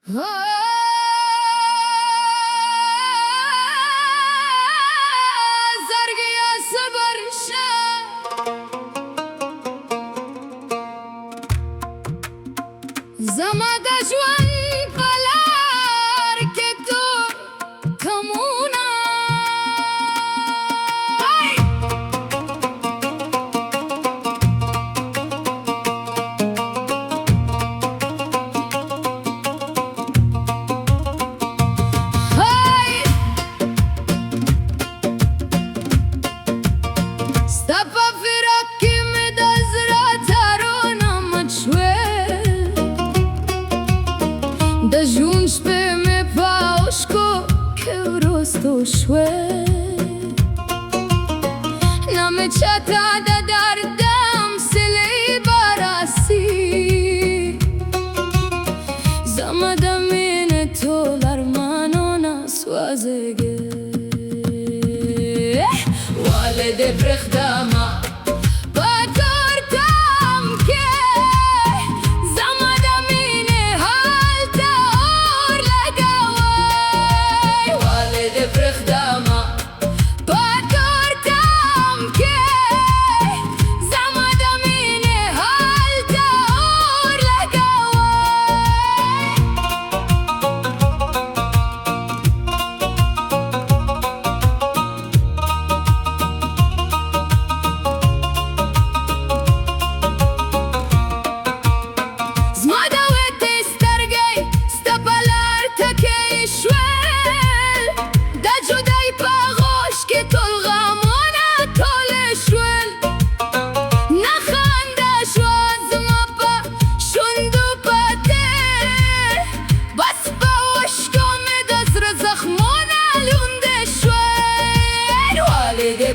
زرقي يا صبر زمد جوان بلار كدو كمونا Stapa firaki me dazra tarona machwe Da junj pe me paushko ke rosto shwe Na me chata da dardam silei barasi Zamada mine tolar manona swazege والد برخدامة بدور تامكي زمد ميني هالتا اور لقاوي والد برخدامة بدور تامكي زمد ميني هالتا اور لقاوي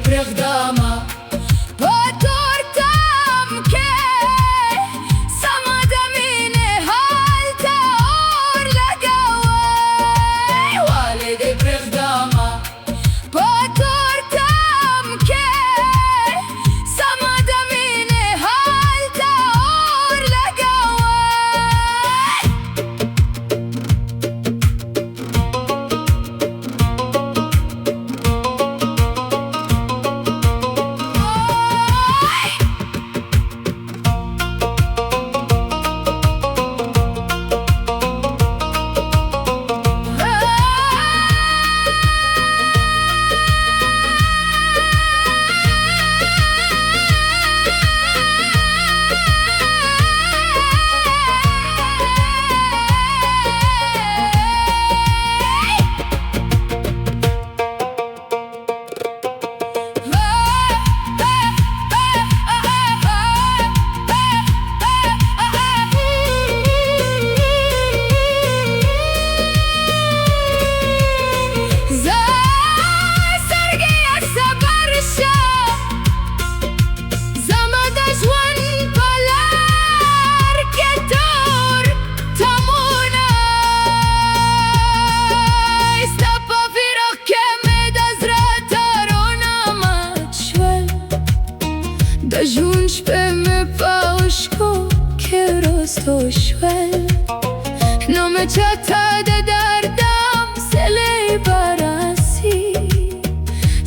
برخدامة بدور تامكي زمد ميني هالتا اور لقاوي والدي برخدامة بدور تامكي زمد ميني هالتا اور لقاوي Da junj pe me paushko ke rosto shvel No me chata de dardam selei barasi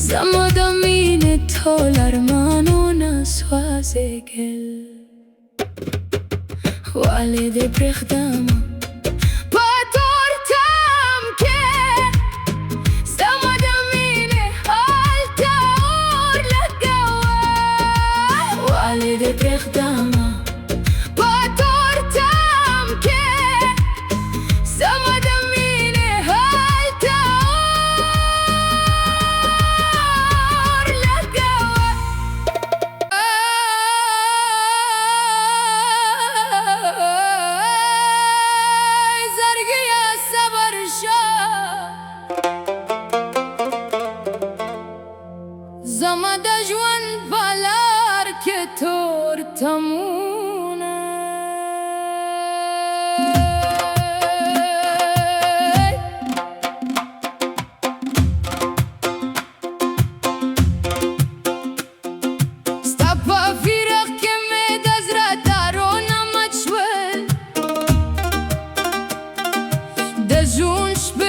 Zamada mine tolar manona swazegel والد برخدامة بدور تامكي زمد ميني هالتا اور لقاوي والد برخدامة بدور تامكي زمد ميني هالتا اور لقاوي de ajungi